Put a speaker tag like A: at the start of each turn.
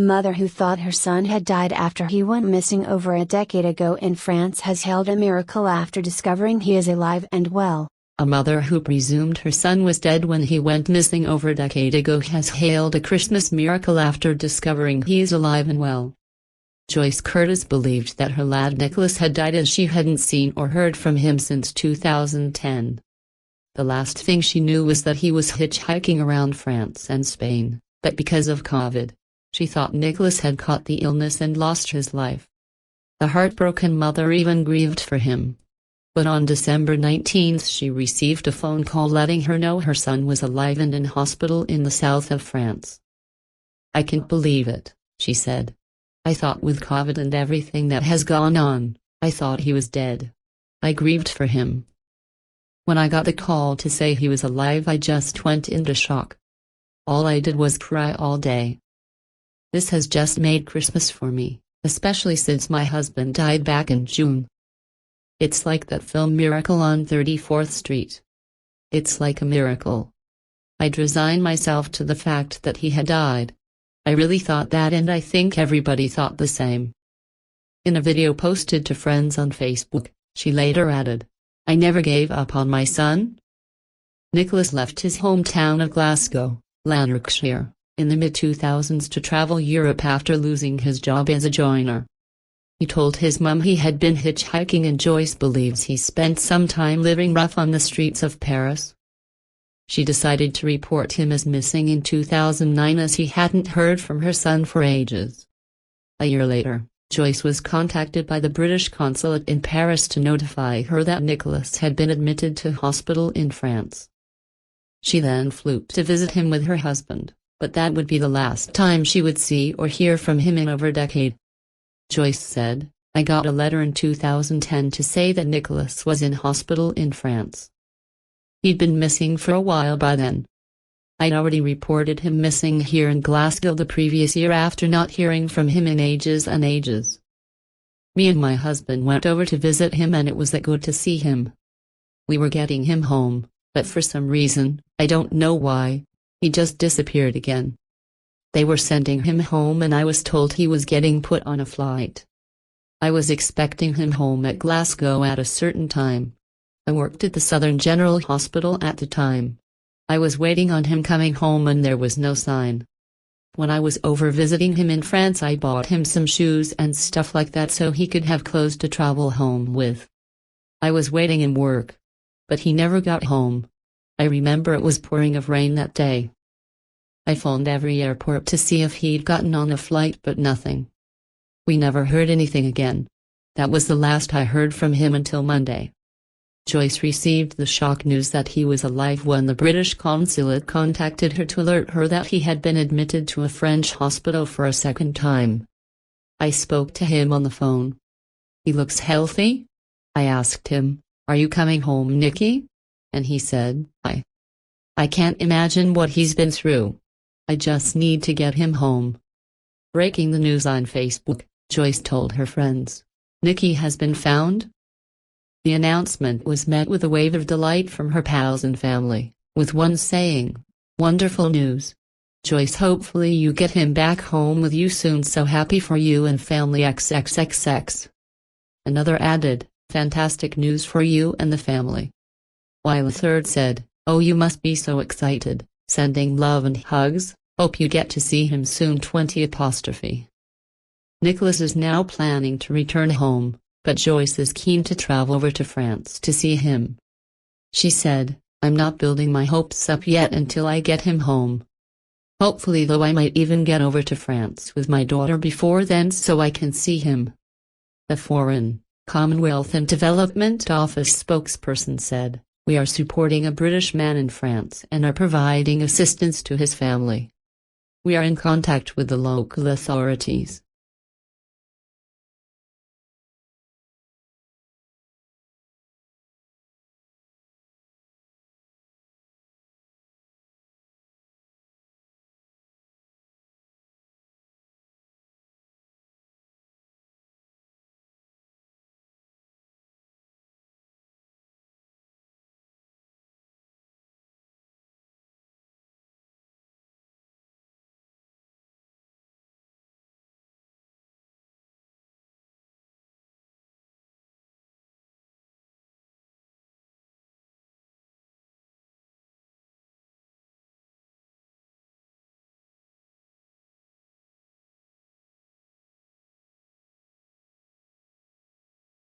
A: mother who thought her son had died after he went missing over a decade ago in France has hailed a miracle after discovering he is alive and well.
B: A mother who presumed her son was dead when he went missing over a decade ago has hailed a Christmas miracle after discovering he is alive and well. Joyce Curtis believed that her lad Nicholas had died as she hadn't seen or heard from him since 2010. The last thing she knew was that he was hitchhiking around France and Spain, but because of COVID, she thought Nicholas had caught the illness and lost his life. The heartbroken mother even grieved for him. But on December 19 she received a phone call letting her know her son was alive and in hospital in the south of France. "I can't believe it," she said. "I thought with COVID and everything that has gone on, I thought he was dead. I grieved for him. When I got the call to say he was alive, I just went into shock. All I did was cry all day. This has just made Christmas for me, especially since my husband died back in June. It's like that film Miracle on 34th Street. It's like a miracle. I'd resigned myself to the fact that he had died. I really thought that, and I think everybody thought the same." In a video posted to friends on Facebook, she later added, "I never gave up on my son." Nicholas left his hometown of Glasgow, Lanarkshire, in the mid-2000s to travel Europe after losing his job as a joiner. He told his mum he had been hitchhiking, and Joyce believes he spent some time living rough on the streets of Paris. She decided to report him as missing in 2009 as he hadn't heard from her son for ages. A year later, Joyce was contacted by the British consulate in Paris to notify her that Nicholas had been admitted to hospital in France. She then flew to visit him with her husband, but that would be the last time she would see or hear from him in over a decade. Joyce said, "I got a letter in 2010 to say that Nicholas was in hospital in France. He'd been missing for a while by then. I'd already reported him missing here in Glasgow the previous year after not hearing from him in ages and ages. Me and my husband went over to visit him, and it was that good to see him. We were getting him home, but for some reason, I don't know why, he just disappeared again. They were sending him home and I was told he was getting put on a flight. I was expecting him home at Glasgow at a certain time. I worked at the Southern General Hospital at the time. I was waiting on him coming home and there was no sign. When I was over visiting him in France, I bought him some shoes and stuff like that so he could have clothes to travel home with. I was waiting in work. But he never got home. I remember it was pouring of rain that day. I phoned every airport to see if he'd gotten on a flight, but nothing. We never heard anything again. That was the last I heard from him until Monday." Joyce received the shock news that he was alive when the British consulate contacted her to alert her that he had been admitted to a French hospital for a second time. "I spoke to him on the phone. He looks healthy. I asked him, 'Are you coming home, Nicky?' And he said, I can't imagine what he's been through. I just need to get him home." Breaking the news on Facebook, Joyce told her friends, "Nicky has been found?" The announcement was met with a wave of delight from her pals and family, with one saying, "Wonderful news. Joyce, hopefully you get him back home with you soon, so happy for you and family XXXX." Another added, "Fantastic news for you and the family." While a third said, "Oh, you must be so excited, sending love and hugs, hope you get to see him soon 20'." Nicholas is now planning to return home, but Joyce is keen to travel over to France to see him. She said, "I'm not building my hopes up yet until I get him home. Hopefully, though, I might even get over to France with my daughter before then so I can see him." The Foreign, Commonwealth and Development Office spokesperson said, "We are supporting a British man in France and are providing assistance to his family. We are in contact with the local authorities.